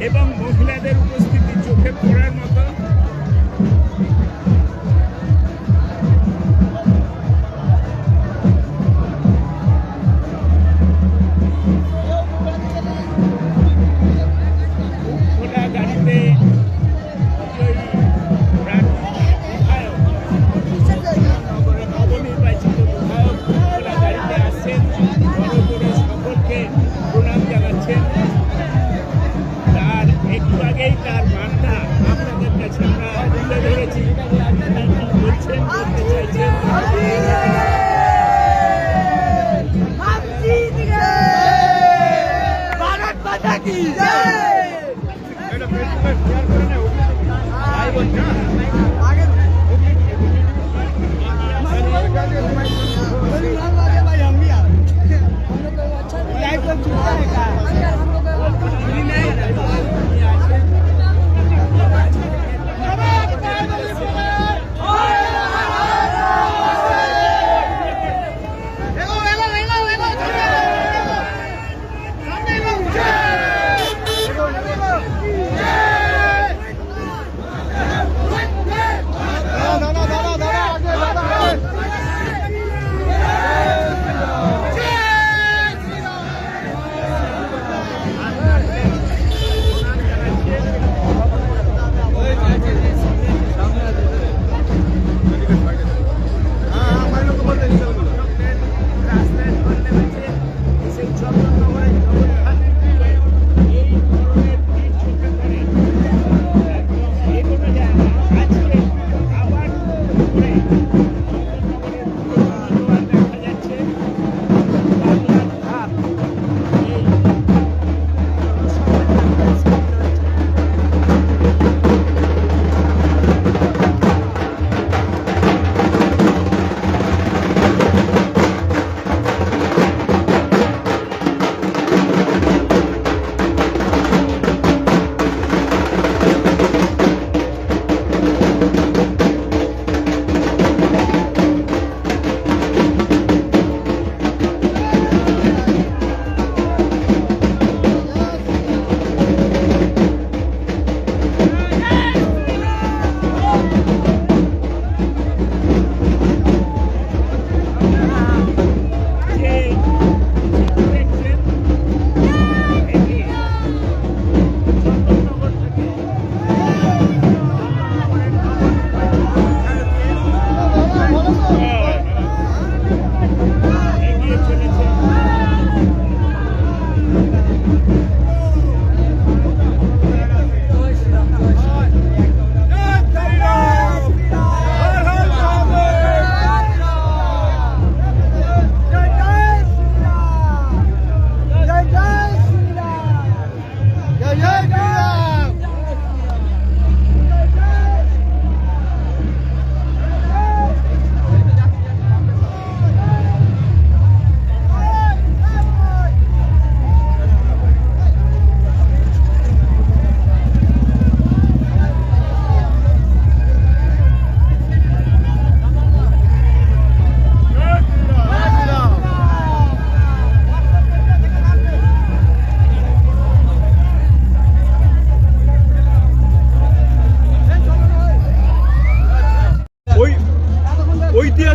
এবং মহিলাদের উপস্থিতি চোখে পড়ার মতো। খোলা গাড়িতে নবনির্বাচিত বিধায়ক খোলা গাড়িতে আসছেন, বড় করে সকলকে প্রণাম জানাচ্ছেন। তার একটু আগেই তার বার্তা আপনাদের কাছে আমরা তুলে ধরেছি। বলছেন, বলতে চাইছেন ভারত মাতা কি জয়।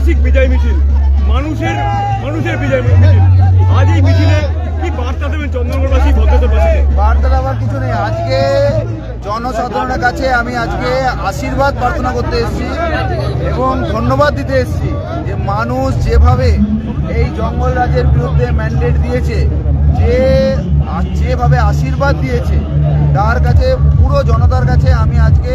ঐতিহাসিক বিজয় মিছিল, মানুষের বিজয় মিছিল, আজ এই মিছিলে কি বার্তা দেবেন চন্দননগরবাসী, ভদ্রতাবাসীকে? বার্তা দেওয়ার কিছু নেই। আজকে জনসাধারণের কাছে আমি আজকে আশীর্বাদ প্রার্থনা করতে এসেছি এবং ধন্যবাদ দিতে এসেছি যে মানুষ যেভাবে এই জঙ্গল রাজের বিরুদ্ধে ম্যান্ডেট দিয়েছে, যেভাবে আশীর্বাদ দিয়েছে, তার কাছে পুরো জনতার কাছে আমি আজকে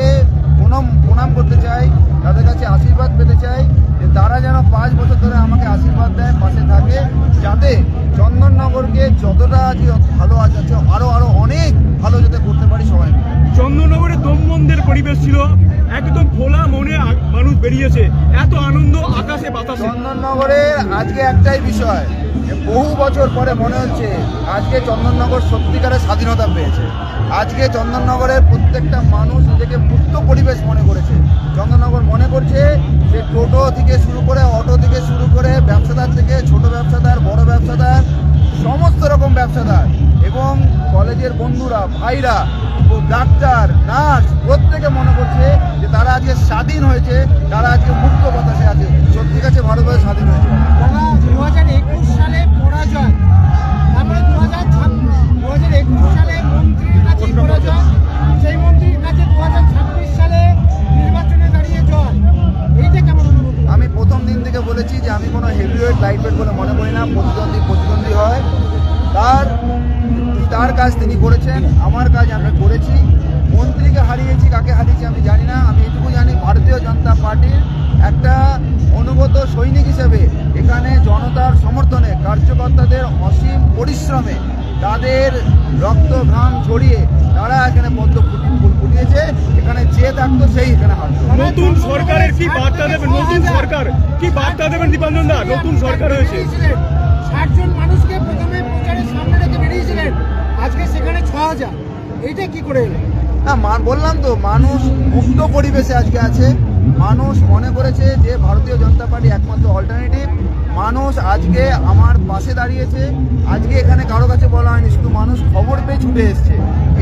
প্রণাম করতে চাই, তাদের কাছে আশীর্বাদ পেতে চাই যে তারা যেন 5 বছর ধরে আমাকে আশীর্বাদ দেয়, পাশে থাকে, যাতে চন্দননগরকে যতটা আজকে ভালো আছে আরো অনেক ভালো যাতে করতে পারি সবাই। চন্দননগরে দমবন্ধের পরিবেশ ছিল, একদম খোলা মনে মানুষ বেরিয়েছে, এত আনন্দ আকাশে বাতাসে। চন্দননগরের আজকে একটাই বিষয় যে বহু বছর পরে মনে হচ্ছে আজকে চন্দননগর সত্যিকারের স্বাধীনতা পেয়েছে। আজকে চন্দননগরের প্রত্যেকটা মানুষ নিজেকে মুক্ত পরিবেশ মনে করেছে। চন্দননগর মনে করছে যে টোটো থেকে শুরু করে, অটো থেকে শুরু করে, ব্যবসাদার থেকে ছোট ব্যবসাদার, বড় ব্যবসাদার, সমস্ত রকম ব্যবসাদার এবং কলেজের বন্ধুরা, ভাইরা, ডাক্তার, নার্স, প্রত্যেকে মনে করছে যে তারা আজকে স্বাধীন হয়েছে, তারা আজকে মুক্ত বাতাসে আছে। সত্যি কাছে ভারতবর্ষ স্বাধীন হয়েছে। তারা 2021 সালে পরাজয়, তারপরে 2021 সালে মন্ত্রীর কাছে পরাজয়, সেই মন্ত্রীর কাছে 2026 সালে নির্বাচনে দাঁড়িয়ে জয়। এইটা কেমন অনুভব? আমি প্রথম দিন থেকে বলেছি যে আমি কোনো হেভিওয়েট লাইটওয়েট বলে মনে করি না। প্রতিদ্বন্দ্বী হয়, তার কাজ তিনি করেছেন, আমার কাজ আমরা করেছি। মন্ত্রীকে হারিয়েছি, কাকে হারিয়েছি আমি জানি না। আমি এটুকু জানি ভারতীয় জনতা পার্টির একটা অনুগত সৈনিক হিসেবে এখানে জনতার সমর্থনে, কার্যকর্তাদের অসীম পরিশ্রমে, তাদের রক্ত ঘাম ছড়িয়ে তারা এখানে পদ্ম ফুটিয়েছে। এখানে যে থাকতো সেই এখানে হারতো। নতুন সরকারের কি বার্তা দেবেন? নতুন সরকার কি বার্তা দেবেন? দীপাঞ্জন দা, নতুন সরকার হয়েছে, 60 জন মানুষকে প্রথমে প্রচারের সামনে রেখে বেরিয়েছিলেন, আজকে সেখানে 6000। এইটা কি করে এলো? হ্যাঁ, বললাম তো, মানুষ মুক্ত পরিবেশে আজকে আছে। মানুষ মনে করেছে যে ভারতীয় জনতা পার্টি একমাত্র অল্টারনেটিভ। মানুষ আজকে আমার পাশে দাঁড়িয়েছে। আজকে এখানে কারো কাছে বলা হয়নি, শুধু মানুষ খবর পেয়ে ছুটে এসছে।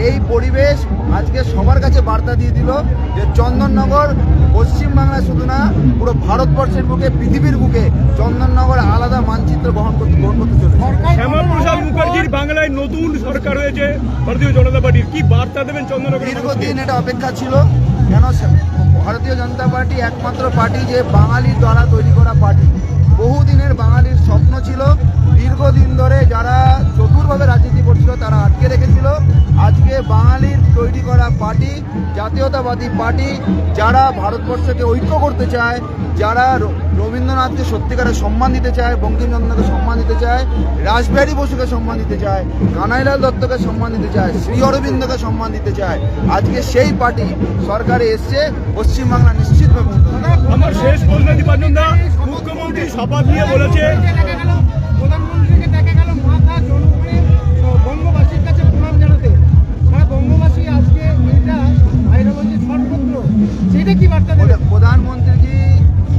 এই পরিবেশ আজকে সবার কাছে বার্তা দিয়ে দিল যে চন্দননগর পশ্চিমবাংলায় শুধু না, পুরো ভারতবর্ষের বুকে, পৃথিবীর বুকে চন্দননগর আলাদা মানচিত্র গ্রহণ করতে চলেছে। শ্যামাপ্রসাদ মুখার্জির বাংলায় নতুন সরকার হয়েছে ভারতীয় জনতা পার্টির, কি বার্তা দেবেন চন্দননগর? দীর্ঘদিন এটা অপেক্ষা ছিল, কেন ভারতীয় জনতা পার্টি একমাত্র পার্টি যে বাঙালির দ্বারা তৈরি করা পার্টি। বহুদিনের বাঙালির স্বপ্ন ছিল, দীর্ঘদিন ধরে যারা চতুরভাবে রাজনীতি করছিল তারা আটকে রেখেছিল। আজকে বাঙালির তৈরি করা পার্টি, জাতীয়তাবাদী পার্টি, যারা ভারতবর্ষকে ঐক্য করতে চায়, যারা রবীন্দ্রনাথকে সত্যিকারের সম্মান দিতে চায়, বঙ্কিমচন্দ্রকে সম্মান দিতে চায়, রাসবিহারী বসুকে সম্মান দিতে চায়, কানাইলাল দত্তকে সম্মান দিতে চায়, শ্রী অরবিন্দকে সম্মান দিতে চায়, আজকে সেই পার্টি সরকারে এসছে। পশ্চিমবাংলা নিশ্চিতভাবে আমার শেষ প্রশ্ন, দীপাঞ্জন দা, মুখ্যমন্ত্রী শপথ নিয়ে বলেছে, প্রধানমন্ত্রীকে দেখা গেল মাথা জড়ো করে বঙ্গবাসীর কাছে প্রণাম জানাতে। সারা বঙ্গবাসী আজকে এটা ভাইরাগঞ্জে সর্বত্র, সেটা কি বার্তা দেবে? প্রধানমন্ত্রী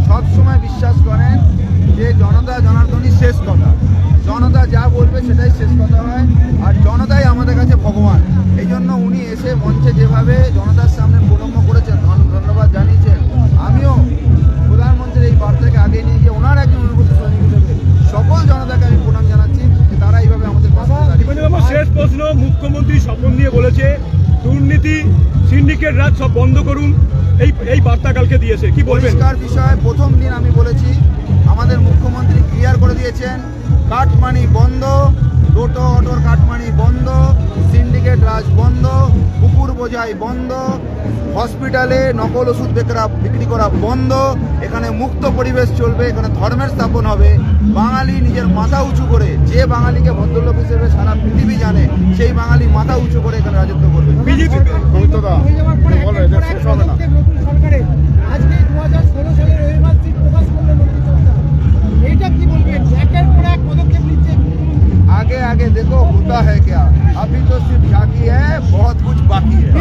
সবসময় বিশ্বাস করেন যে জনতা জনার্দনই শেষ কথা, জনতা যা বলবে সেটাই শেষ কথা হয়, আর জনতাই আমাদের কাছে ভগবান। এই জন্য উনি এসে মঞ্চে যেভাবে জনতার সামনে প্রণম্য করেছেন, ধন্যবাদ জানিয়েছেন। আমিও প্রধানমন্ত্রীর এই বার্তাকে আগে নিয়ে গিয়ে ওনার একজন অনুগত সৈনিক হিসেবে সকল জনতাকে আমি প্রণাম জানাচ্ছি যে তারা এইভাবে আমাদের পাশে দাঁড়িয়ে। আমার শেষ প্রশ্ন, মুখ্যমন্ত্রী শপথ নিয়ে বলেছে দুর্নীতি, সিন্ডিকেট রাজ সব বন্ধ করুন, এই বার্তা কালকে দিয়েছে, কি বলবেন? পরিষ্কার বিষয়, প্রথম দিন আমি বলেছি, আমাদের মুখ্যমন্ত্রী ক্লিয়ার করে দিয়েছেন, কাটমানি বন্ধ, টোটো অটোর কাটমানি বন্ধ, সিন্ডিকেট রাজ বন্ধ, কুকুর বোঝাই বন্ধ, হসপিটালে নকল ওষুধ বিক্রি করা বন্ধ, এখানে মুক্ত পরিবেশ চলবে, এখানে ধর্মের স্থাপন হবে। বাঙালি নিজের মাথা উঁচু করে, যে বাঙালিকে ভদ্রলোক হিসেবে সারা পৃথিবী জানে, সেই বাঙালি মাথা উঁচু করে এখানে রাজত্ব করবে। বিজেপি হয়ে যাওয়ার পরে নতুন সরকারে আজকে 2016 সালের রবিবার সিট প্রকাশ করলো নতুন সরকার। এইটা কি বলবেন? একের পর এক পদক্ষেপ নিচ্ছে। आगे आगे देखो होता है क्या, अभी तो सिर्फ झांकी है, बहुत कुछ बाकी है।